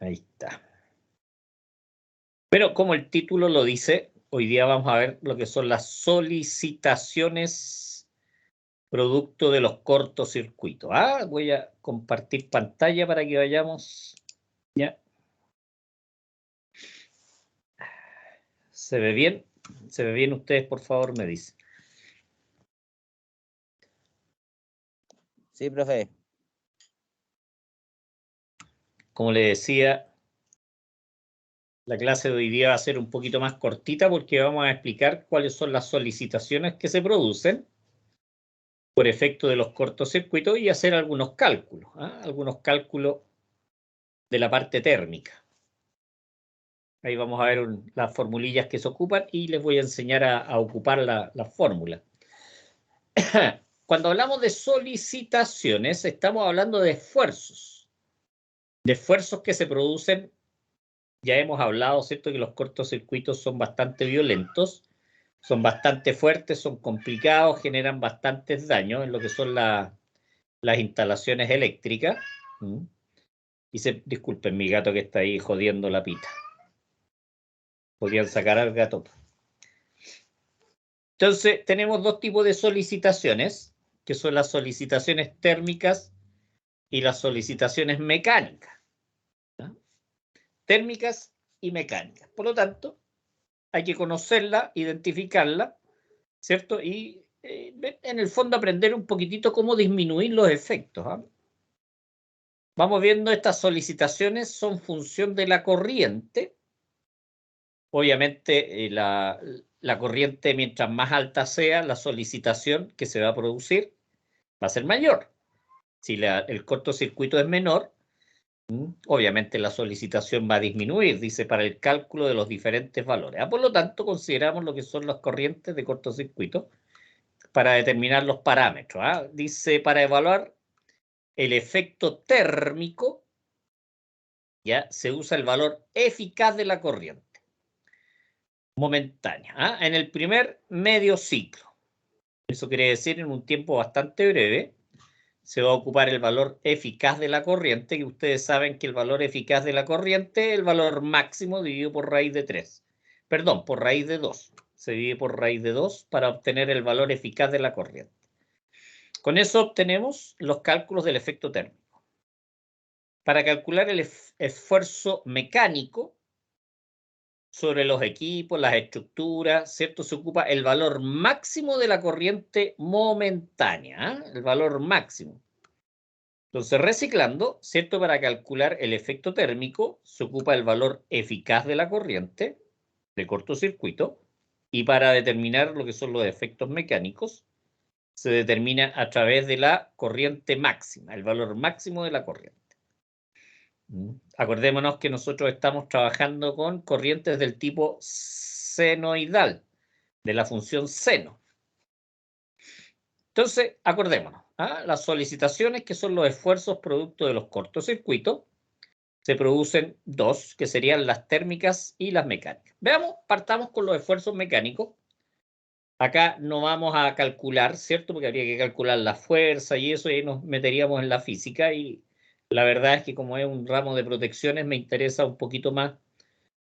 Ahí está. Pero como el título lo dice, hoy día vamos a ver lo que son las solicitaciones producto de los cortocircuitos. Voy a compartir pantalla para que vayamos. Ya. ¿Se ve bien? ¿Se ve bien ustedes, por favor, me dicen? Sí, profe. Como le decía, la clase de hoy día va a ser un poquito más cortita porque vamos a explicar cuáles son las solicitaciones que se producen por efecto de los cortocircuitos y hacer algunos cálculos, algunos cálculos de la parte térmica. Ahí vamos a ver las formulillas que se ocupan y les voy a enseñar a ocupar las fórmulas. Cuando hablamos de solicitaciones, estamos hablando de esfuerzos que se producen. Ya hemos hablado, ¿cierto?, que los cortocircuitos son bastante violentos, son bastante fuertes, son complicados, generan bastantes daños en lo que son las instalaciones eléctricas. Disculpen, mi gato que está ahí jodiendo la pita. Podrían sacar al gato. Entonces, tenemos dos tipos de solicitaciones, que son las solicitaciones térmicas y las solicitaciones mecánicas. Térmicas y mecánicas. Por lo tanto, hay que conocerla, identificarla, ¿cierto? Y en el fondo aprender un poquitito cómo disminuir los efectos. Vamos viendo, estas solicitaciones son función de la corriente. Obviamente, la corriente, mientras más alta sea, la solicitación que se va a producir va a ser mayor. Si el cortocircuito es menor, obviamente la solicitación va a disminuir, dice, para el cálculo de los diferentes valores. Por lo tanto, consideramos lo que son las corrientes de cortocircuito para determinar los parámetros. Dice, para evaluar el efecto térmico, ya se usa el valor eficaz de la corriente momentánea, en el primer medio ciclo. Eso quiere decir, en un tiempo bastante breve, se va a ocupar el valor eficaz de la corriente, y ustedes saben que el valor eficaz de la corriente es el valor máximo dividido por raíz de 3. Perdón, por raíz de 2. Se divide por raíz de 2 para obtener el valor eficaz de la corriente. Con eso obtenemos los cálculos del efecto térmico. Para calcular el esfuerzo mecánico sobre los equipos, las estructuras, ¿cierto? Se ocupa el valor máximo de la corriente momentánea, el valor máximo. Entonces, reciclando, ¿cierto? Para calcular el efecto térmico, se ocupa el valor eficaz de la corriente de cortocircuito, y para determinar lo que son los efectos mecánicos, se determina a través de la corriente máxima, el valor máximo de la corriente. Acordémonos que nosotros estamos trabajando con corrientes del tipo senoidal, de la función seno. Entonces, acordémonos, las solicitaciones, que son los esfuerzos producto de los cortocircuitos, se producen dos, que serían las térmicas y las mecánicas. Veamos, partamos con los esfuerzos mecánicos. Acá no vamos a calcular, ¿cierto? Porque habría que calcular la fuerza y eso, y ahí nos meteríamos en la física, y la verdad es que como es un ramo de protecciones, me interesa un poquito más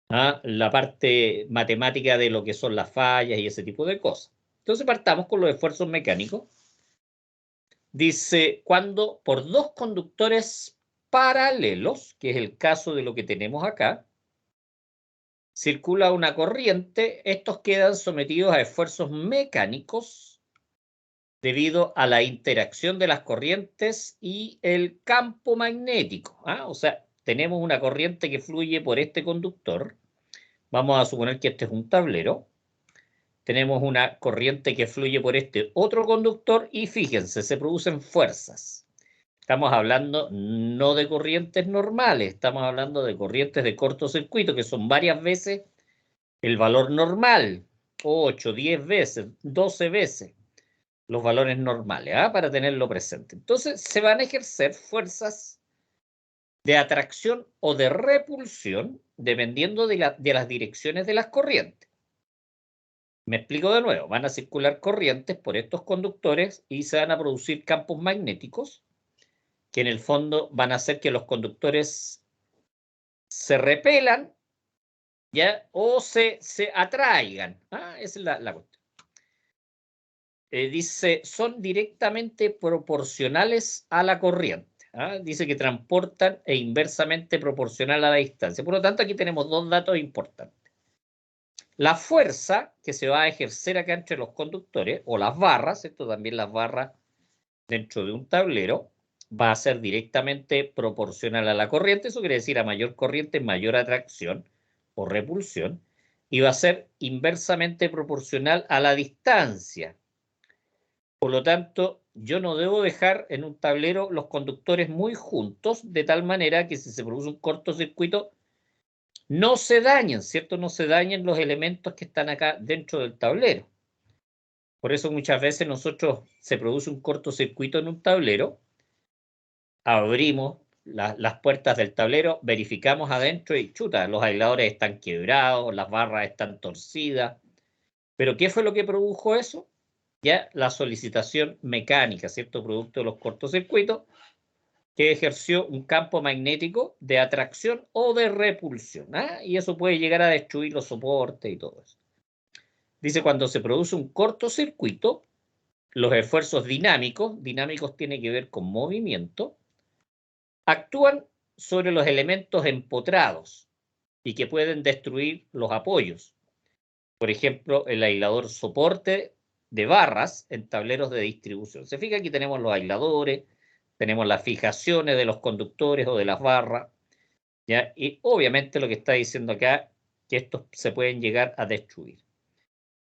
la parte matemática de lo que son las fallas y ese tipo de cosas. Entonces partamos con los esfuerzos mecánicos. Dice, cuando por dos conductores paralelos, que es el caso de lo que tenemos acá, circula una corriente, estos quedan sometidos a esfuerzos mecánicos debido a la interacción de las corrientes y el campo magnético. O sea, tenemos una corriente que fluye por este conductor. Vamos a suponer que este es un tablero. Tenemos una corriente que fluye por este otro conductor y fíjense, se producen fuerzas. Estamos hablando no de corrientes normales, estamos hablando de corrientes de cortocircuito, que son varias veces el valor normal, 8, 10 veces, 12 veces los valores normales, para tenerlo presente. Entonces, se van a ejercer fuerzas de atracción o de repulsión dependiendo de las direcciones de las corrientes. Me explico de nuevo, van a circular corrientes por estos conductores y se van a producir campos magnéticos que en el fondo van a hacer que los conductores se repelan, ¿ya? O se atraigan. Esa es la cuestión. Dice, son directamente proporcionales a la corriente. Dice que transportan e inversamente proporcional a la distancia. Por lo tanto, aquí tenemos dos datos importantes. La fuerza que se va a ejercer acá entre los conductores, o las barras, esto también las barras dentro de un tablero, va a ser directamente proporcional a la corriente. Eso quiere decir, a mayor corriente, mayor atracción o repulsión. Y va a ser inversamente proporcional a la distancia. Por lo tanto, yo no debo dejar en un tablero los conductores muy juntos, de tal manera que si se produce un cortocircuito, no se dañen, ¿cierto? No se dañen los elementos que están acá dentro del tablero. Por eso muchas veces se produce un cortocircuito en un tablero, abrimos las puertas del tablero, verificamos adentro y chuta, los aisladores están quebrados, las barras están torcidas. ¿Pero qué fue lo que produjo eso? Ya la solicitación mecánica, ¿cierto? Producto de los cortocircuitos, que ejerció un campo magnético de atracción o de repulsión. Y eso puede llegar a destruir los soportes y todo eso. Dice, cuando se produce un cortocircuito, los esfuerzos dinámicos tiene que ver con movimiento, actúan sobre los elementos empotrados y que pueden destruir los apoyos. Por ejemplo, el aislador soporte de barras en tableros de distribución. Se fija, aquí tenemos los aisladores, tenemos las fijaciones de los conductores o de las barras, ¿ya? Y obviamente lo que está diciendo acá, que estos se pueden llegar a destruir.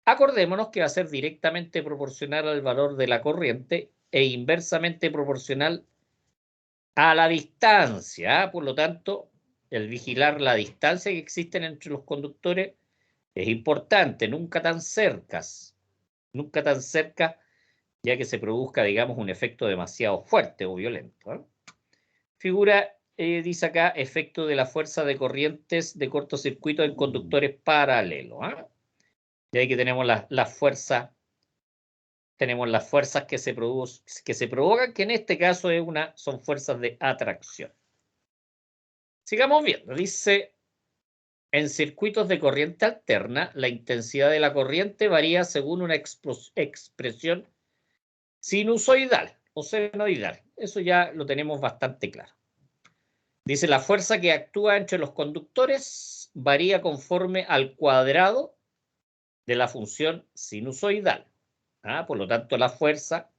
Acordémonos que va a ser directamente proporcional al valor de la corriente e inversamente proporcional a la distancia. Por lo tanto, el vigilar la distancia que existen entre los conductores es importante, nunca tan cerca, ya que se produzca, digamos, un efecto demasiado fuerte o violento. Figura, dice acá, efecto de la fuerza de corrientes de cortocircuito en conductores paralelos. Y ahí que tenemos las fuerzas, que se provocan, que en este caso son fuerzas de atracción. Sigamos viendo, dice, en circuitos de corriente alterna, la intensidad de la corriente varía según una expresión sinusoidal o senoidal. Eso ya lo tenemos bastante claro. Dice, la fuerza que actúa entre los conductores varía conforme al cuadrado de la función sinusoidal. Por lo tanto, la fuerza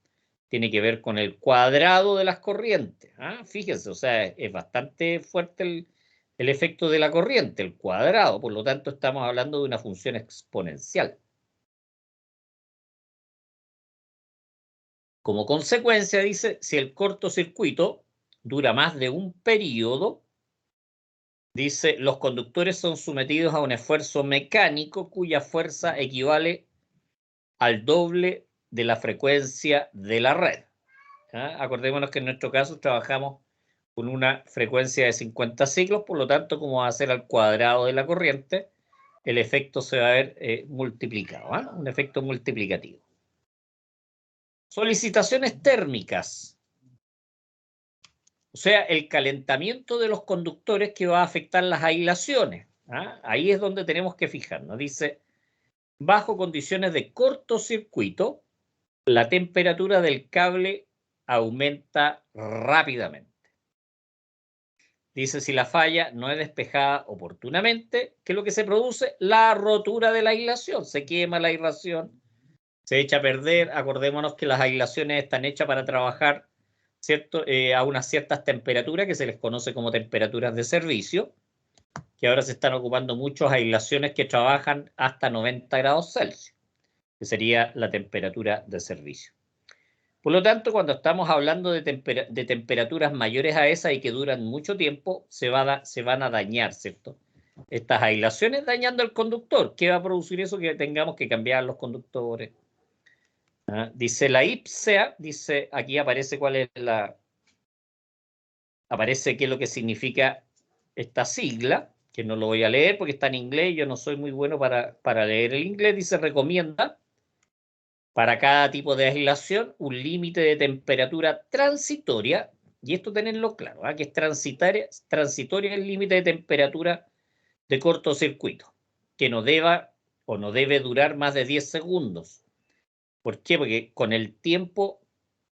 tiene que ver con el cuadrado de las corrientes. Fíjense, o sea, es bastante fuerte el efecto de la corriente, el cuadrado. Por lo tanto, estamos hablando de una función exponencial. Como consecuencia, dice, si el cortocircuito dura más de un periodo, dice, los conductores son sometidos a un esfuerzo mecánico cuya fuerza equivale al doble de la frecuencia de la red. Acordémonos que en nuestro caso trabajamos con una frecuencia de 50 ciclos, por lo tanto, como va a ser al cuadrado de la corriente, el efecto se va a ver multiplicado, un efecto multiplicativo. Solicitaciones térmicas. O sea, el calentamiento de los conductores que va a afectar las aislaciones. Ahí es donde tenemos que fijarnos. Dice, bajo condiciones de cortocircuito, la temperatura del cable aumenta rápidamente. Dice, si la falla no es despejada oportunamente, ¿qué es lo que se produce? La rotura de la aislación. Se quema la aislación, se echa a perder. Acordémonos que las aislaciones están hechas para trabajar, ¿cierto? A unas ciertas temperaturas que se les conoce como temperaturas de servicio, que ahora se están ocupando muchas aislaciones que trabajan hasta 90 grados Celsius, que sería la temperatura de servicio. Por lo tanto, cuando estamos hablando de temperaturas mayores a esas y que duran mucho tiempo, se van a dañar, ¿cierto? Estas aislaciones dañando al conductor. ¿Qué va a producir eso? Que tengamos que cambiar los conductores. Dice la IPSEA, dice, aquí aparece aparece qué es lo que significa esta sigla, que no lo voy a leer porque está en inglés, yo no soy muy bueno para leer el inglés. Dice, recomienda para cada tipo de aislación un límite de temperatura transitoria Y esto tenerlo claro, que es transitoria el límite de temperatura de cortocircuito, que no deba o no debe durar más de 10 segundos. ¿Por qué? Porque con el tiempo,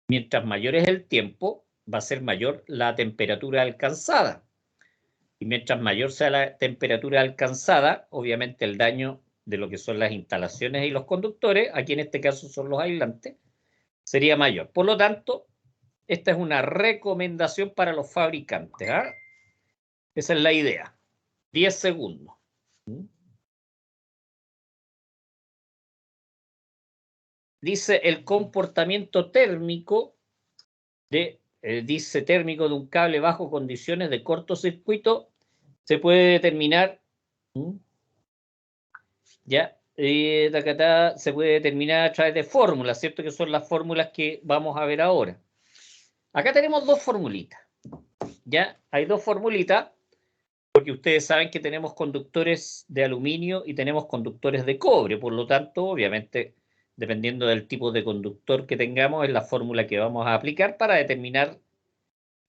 mientras mayor es el tiempo, va a ser mayor la temperatura alcanzada. Y mientras mayor sea la temperatura alcanzada, obviamente el daño de lo que son las instalaciones y los conductores, aquí en este caso son los aislantes, sería mayor. Por lo tanto, esta es una recomendación para los fabricantes. Esa es la idea. 10 segundos. Dice el comportamiento térmico dice térmico de un cable bajo condiciones de cortocircuito se puede determinar ya se puede determinar a través de fórmulas, ¿cierto? Que son las fórmulas que vamos a ver ahora. Acá tenemos dos formulitas. Ya hay dos formulitas porque ustedes saben que tenemos conductores de aluminio y tenemos conductores de cobre, por lo tanto, obviamente, dependiendo del tipo de conductor que tengamos, es la fórmula que vamos a aplicar para determinar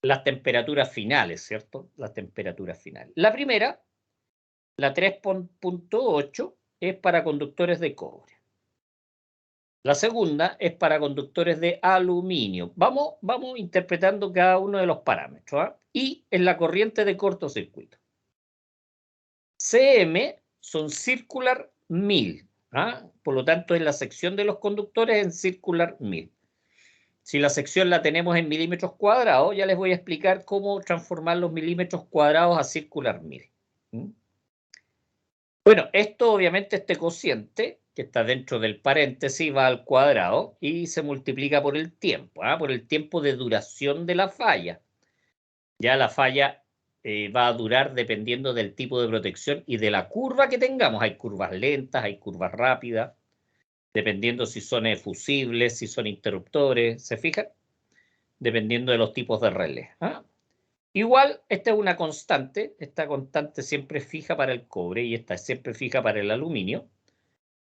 las temperaturas finales, ¿cierto? Las temperaturas finales. La primera, la 3.8, es para conductores de cobre. La segunda es para conductores de aluminio. Vamos interpretando cada uno de los parámetros. Y en la corriente de cortocircuito. CM son circular 1000. Por lo tanto, es la sección de los conductores en circular 1000. Si la sección la tenemos en milímetros cuadrados, ya les voy a explicar cómo transformar los milímetros cuadrados a circular 1000. Bueno, esto obviamente, este cociente, que está dentro del paréntesis, va al cuadrado y se multiplica por el tiempo, por el tiempo de duración de la falla. Ya la falla va a durar dependiendo del tipo de protección y de la curva que tengamos. Hay curvas lentas, hay curvas rápidas, dependiendo si son fusibles, si son interruptores, ¿se fijan? Dependiendo de los tipos de relés. Igual, esta es una constante, esta constante siempre es fija para el cobre y esta es siempre fija para el aluminio.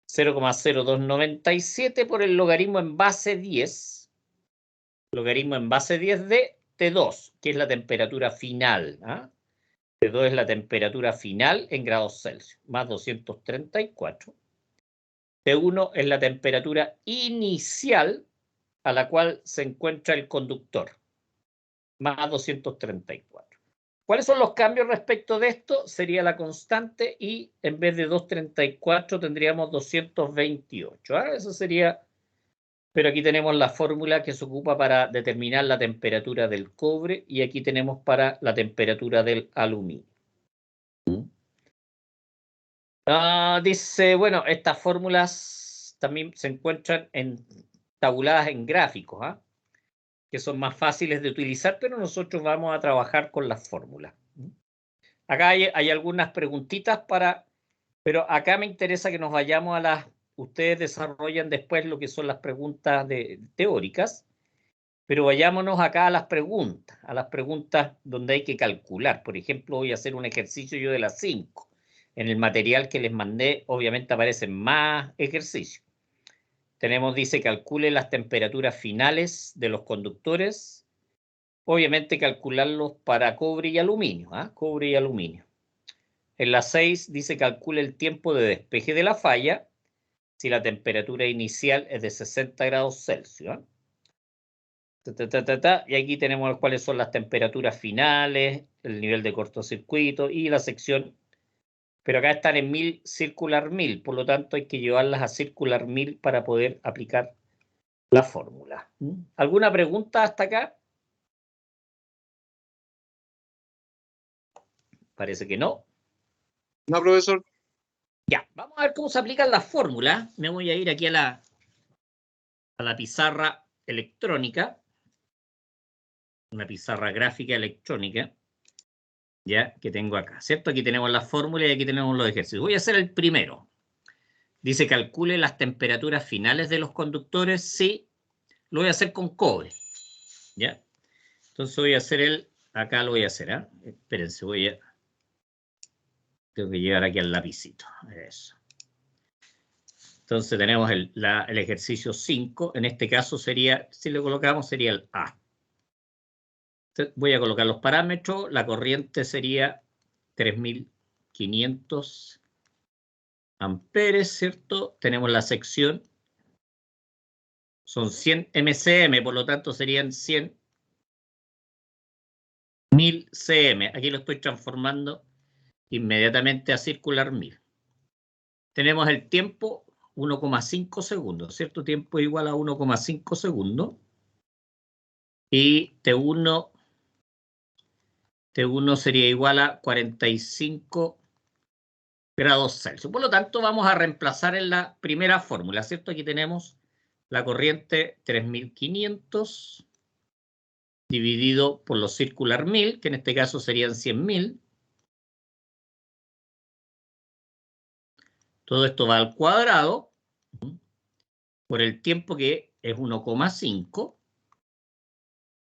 0,0297 por el logaritmo en base 10. Logaritmo en base 10 de T2, que es la temperatura final. T2 es la temperatura final en grados Celsius, más 234. T1 es la temperatura inicial a la cual se encuentra el conductor, más 234. ¿Cuáles son los cambios respecto de esto? Sería la constante y en vez de 234 tendríamos 228. Eso sería, pero aquí tenemos la fórmula que se ocupa para determinar la temperatura del cobre y aquí tenemos para la temperatura del aluminio. Dice, bueno, estas fórmulas también se encuentran tabuladas en gráficos, que son más fáciles de utilizar, pero nosotros vamos a trabajar con las fórmulas. Acá hay algunas preguntitas pero acá me interesa que nos vayamos a las, ustedes desarrollan después lo que son las preguntas teóricas, pero vayámonos acá a las preguntas donde hay que calcular. Por ejemplo, voy a hacer un ejercicio yo de las 5. En el material que les mandé, obviamente aparecen más ejercicios. Dice, calcule las temperaturas finales de los conductores. Obviamente calcularlos para cobre y aluminio. Cobre y aluminio. En la 6 dice, calcule el tiempo de despeje de la falla si la temperatura inicial es de 60 grados Celsius. Y aquí tenemos cuáles son las temperaturas finales, el nivel de cortocircuito y la sección. Pero acá están en 1000, circular 1000, por lo tanto hay que llevarlas a circular 1000 para poder aplicar la fórmula. ¿Alguna pregunta hasta acá? Parece que no. No, profesor. Ya, vamos a ver cómo se aplican las fórmulas. Me voy a ir aquí a la pizarra electrónica, una pizarra gráfica electrónica, ya que tengo acá, ¿cierto? Aquí tenemos las fórmulas y aquí tenemos los ejercicios. Voy a hacer el primero. Dice, calcule las temperaturas finales de los conductores. Sí, lo voy a hacer con cobre, ¿ya? Entonces voy a hacer acá lo voy a hacer, Espérense, tengo que llegar aquí al lapicito, eso. Entonces tenemos el ejercicio 5, en este caso sería, si lo colocamos, sería el A. voy a colocar los parámetros. La corriente sería 3500 amperes, ¿cierto? Tenemos la sección. Son 100 MCM, por lo tanto serían 100.000 cm. Aquí lo estoy transformando inmediatamente a circular 1000. Tenemos el tiempo 1,5 segundos, ¿cierto? Tiempo igual a 1,5 segundos. Y T1 sería igual a 45 grados Celsius. Por lo tanto, vamos a reemplazar en la primera fórmula, ¿cierto? Aquí tenemos la corriente 3500 dividido por los circular 1000, que en este caso serían 100.000. Todo esto va al cuadrado por el tiempo que es 1,5.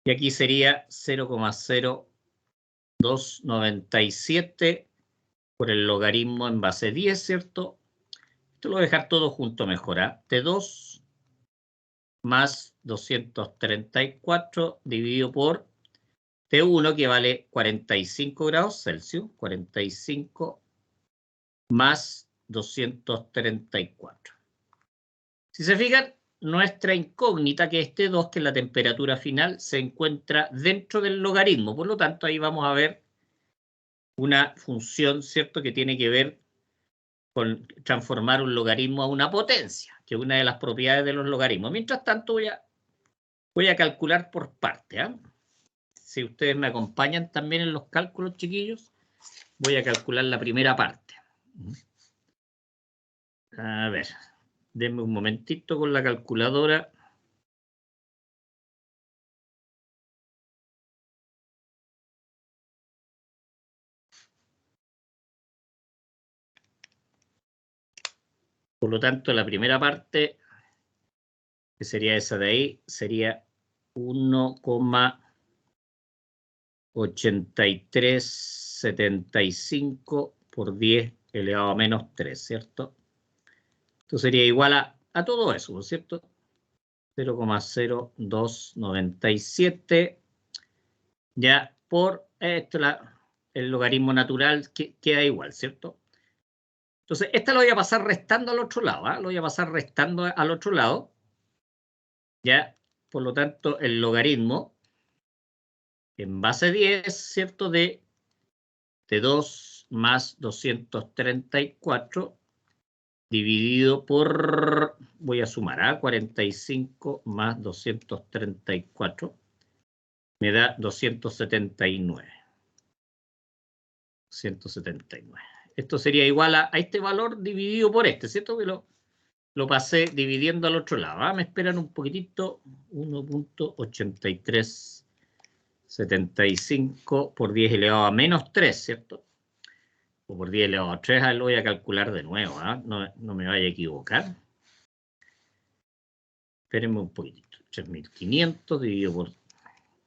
Y aquí sería 0,0297 por el logaritmo en base 10, ¿cierto? Esto lo voy a dejar todo junto mejor, ¿eh? T2 más 234 dividido por T1, que vale 45 grados Celsius, 45 más 234. Si se fijan, nuestra incógnita, que es T2, que es la temperatura final, se encuentra dentro del logaritmo. Por lo tanto, ahí vamos a ver una función, ¿cierto?, que tiene que ver con transformar un logaritmo a una potencia, que es una de las propiedades de los logaritmos. Mientras tanto, voy a calcular por parte, ¿eh? Si ustedes me acompañan también en los cálculos, chiquillos, voy a calcular la primera parte. A ver, denme un momentito con la calculadora. Por lo tanto, la primera parte, que sería esa de ahí, sería 1,8375 por 10 elevado a menos 3, ¿cierto? Esto sería igual a todo eso, ¿cierto? 0,0297 ya por esto, el logaritmo natural queda igual, ¿cierto? Entonces, esta lo voy a pasar restando al otro lado, ¿eh? Lo voy a pasar restando al otro lado. Ya, por lo tanto, el logaritmo en base 10, ¿cierto? De 2 más 234 dividido por, voy a sumar a 45 más 234, me da 279. 179. Esto sería igual a este valor dividido por este, ¿cierto? Que lo pasé dividiendo al otro lado. ¿Ah? Me esperan un poquitito. 1,8375 por 10 elevado a menos 3, ¿cierto? O por 10 elevado a 3, lo voy a calcular de nuevo. ¿Ah? No me vaya a equivocar. Espérenme un poquitito. 3.500 dividido por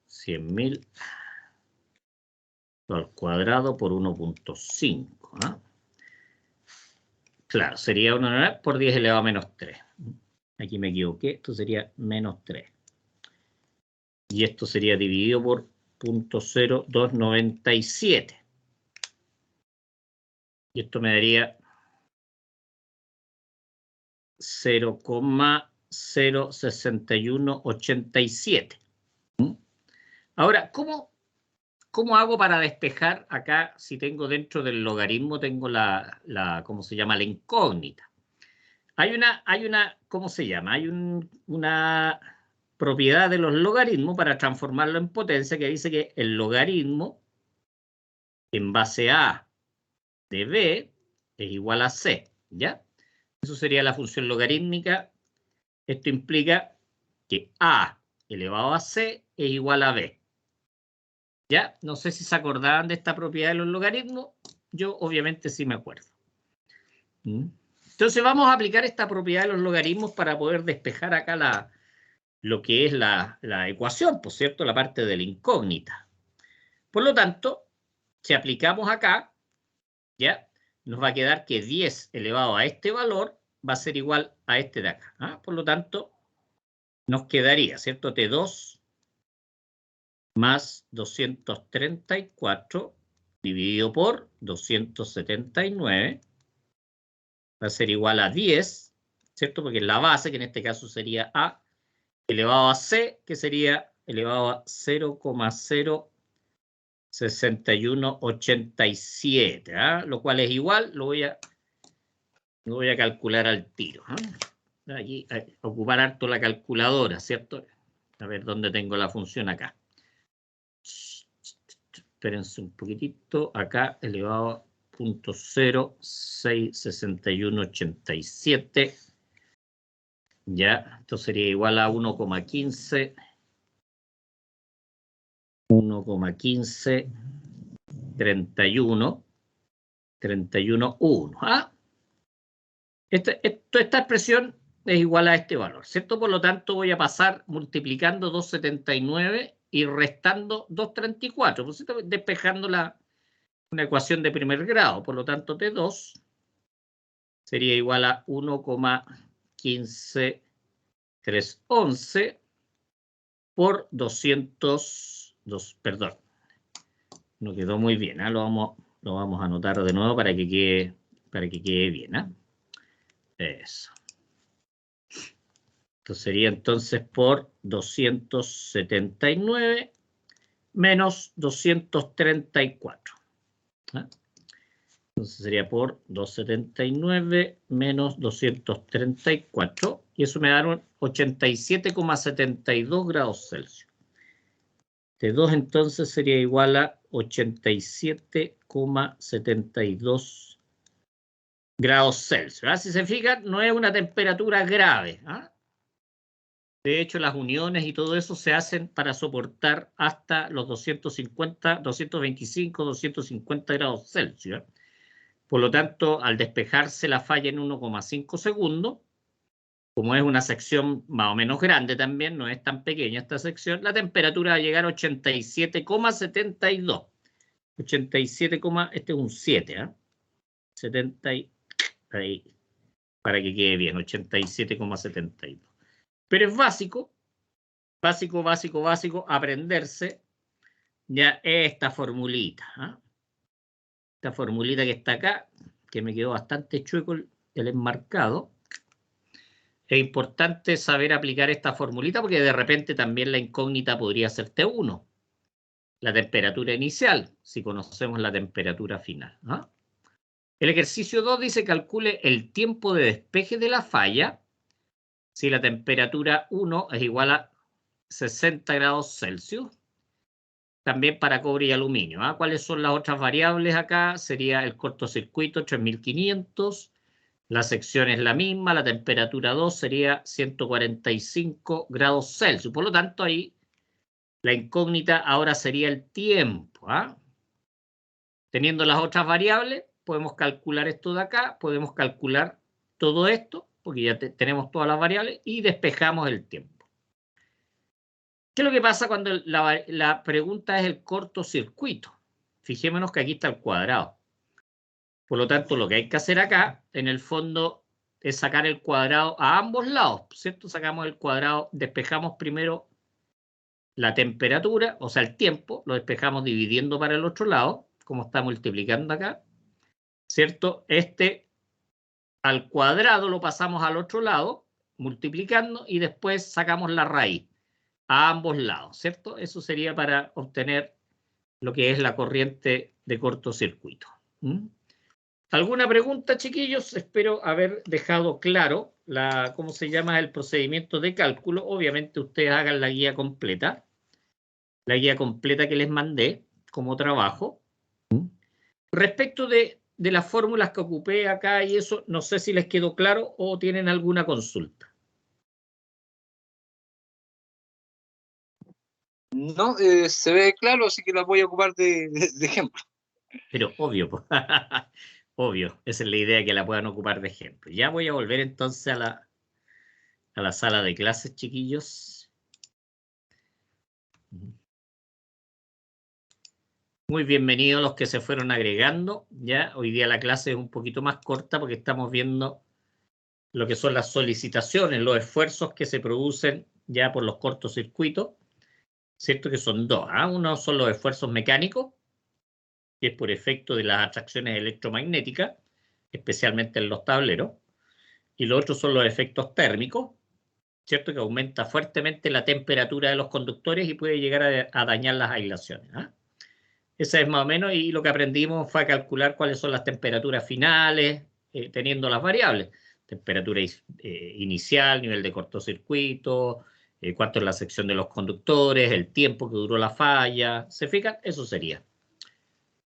100.000 al cuadrado por 1,5. ¿Ah? Claro, sería 1 por 10 elevado a menos 3. Aquí me equivoqué, esto sería menos 3. Y esto sería dividido por 0,0297. Y esto me daría 0,06187. Ahora, ¿cómo hago para despejar acá? Si tengo dentro del logaritmo, tengo ¿cómo se llama? La incógnita. Hay una, ¿cómo se llama? Hay una propiedad de los logaritmos para transformarlo en potencia que dice que el logaritmo en base a de b es igual a c, ¿ya? Eso sería la función logarítmica. Esto implica que a elevado a c es igual a b. ¿Ya? No sé si se acordaban de esta propiedad de los logaritmos. Yo obviamente sí me acuerdo. Entonces vamos a aplicar esta propiedad de los logaritmos para poder despejar acá lo que es la ecuación, por cierto, la parte de la incógnita. Por lo tanto, si aplicamos acá, ¿ya? Nos va a quedar que 10 elevado a este valor va a ser igual a este de acá. ¿Ah? Por lo tanto, nos quedaría, ¿cierto? T2 más 234 dividido por 279 va a ser igual a 10, ¿cierto? Porque es la base, que en este caso sería A, elevado a C, que sería elevado a 0,06187, ¿ah? Lo cual es igual, lo voy a calcular al tiro. Aquí, ocupar harto la calculadora, ¿cierto? A ver dónde tengo la función acá. Espérense un poquitito. Acá elevado a 0,66187. Ya, esto sería igual a 1,15. 1,15. 31. 31,1. ¿Ah? Esta expresión es igual a este valor, ¿cierto? Por lo tanto, voy a pasar multiplicando 279 y restando 234, ¿por cierto? Despejando una ecuación de primer grado. Por lo tanto, T2 sería igual a 1,15311 por 202, perdón. No quedó muy bien, ¿eh? Lo vamos a anotar de nuevo para que quede bien, ¿eh? Eso. Esto sería entonces por 279 menos 234. ¿Ah? Entonces sería por 279 menos 234. Y eso me da 87,72 grados Celsius. T2 entonces sería igual a 87,72 grados Celsius. ¿Ah? Si se fijan, no es una temperatura grave. ¿Ah? De hecho, las uniones y todo eso se hacen para soportar hasta los 250, 225, 250 grados Celsius. Por lo tanto, al despejarse la falla en 1,5 segundos, como es una sección más o menos grande también, no es tan pequeña esta sección, la temperatura va a llegar a 87,72. 87, este es un 7, ¿eh? 70, ahí, para que quede bien, 87,72. Pero es básico, aprenderse ya esta formulita. ¿Eh? Esta formulita que está acá, que me quedó bastante chueco el enmarcado. Es importante saber aplicar esta formulita porque de repente también la incógnita podría ser T1. La temperatura inicial, si conocemos la temperatura final. ¿Eh? El ejercicio 2 dice calcule el tiempo de despeje de la falla si la temperatura 1 es igual a 60 grados Celsius. También para cobre y aluminio. ¿Ah? ¿Cuáles son las otras variables acá? Sería el cortocircuito 3500. La sección es la misma. La temperatura 2 sería 145 grados Celsius. Por lo tanto, ahí la incógnita ahora sería el tiempo. ¿Ah? Teniendo las otras variables, podemos calcular esto de acá. Podemos calcular todo esto, porque ya tenemos todas las variables, y despejamos el tiempo. ¿Qué es lo que pasa cuando la pregunta es el cortocircuito? Fijémonos que aquí está el cuadrado. Por lo tanto, lo que hay que hacer acá, en el fondo, es sacar el cuadrado a ambos lados, ¿cierto? Sacamos el cuadrado, despejamos primero la temperatura, o sea, el tiempo, lo despejamos dividiendo para el otro lado, como está multiplicando acá, ¿cierto? Al cuadrado lo pasamos al otro lado, multiplicando, y después sacamos la raíz a ambos lados, ¿cierto? Eso sería para obtener lo que es la corriente de cortocircuito. ¿Alguna pregunta, chiquillos? Espero haber dejado claro cómo se llama el procedimiento de cálculo. Obviamente ustedes hagan la guía completa que les mandé como trabajo. Respecto de las fórmulas que ocupé acá y eso, no sé si les quedó claro o tienen alguna consulta. No, se ve claro, así que las voy a ocupar de ejemplo. Pero obvio, pues, obvio, esa es la idea, que la puedan ocupar de ejemplo. Ya voy a volver entonces a la sala de clases, chiquillos. Muy bienvenidos los que se fueron agregando. Ya hoy día la clase es un poquito más corta porque estamos viendo lo que son las solicitaciones, los esfuerzos que se producen ya por los cortocircuitos. ¿cierto? Que son dos. Uno son los esfuerzos mecánicos, que es por efecto de las atracciones electromagnéticas, especialmente en los tableros, y los otros son los efectos térmicos, ¿cierto? Que aumenta fuertemente la temperatura de los conductores y puede llegar a dañar las aislaciones. Esa es más o menos, y lo que aprendimos fue a calcular cuáles son las temperaturas finales, teniendo las variables. Temperatura inicial, nivel de cortocircuito, cuánto es la sección de los conductores, el tiempo que duró la falla. ¿Se fijan? Eso sería.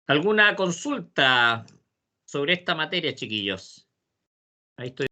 ¿Alguna consulta sobre esta materia, chiquillos? Ahí estoy.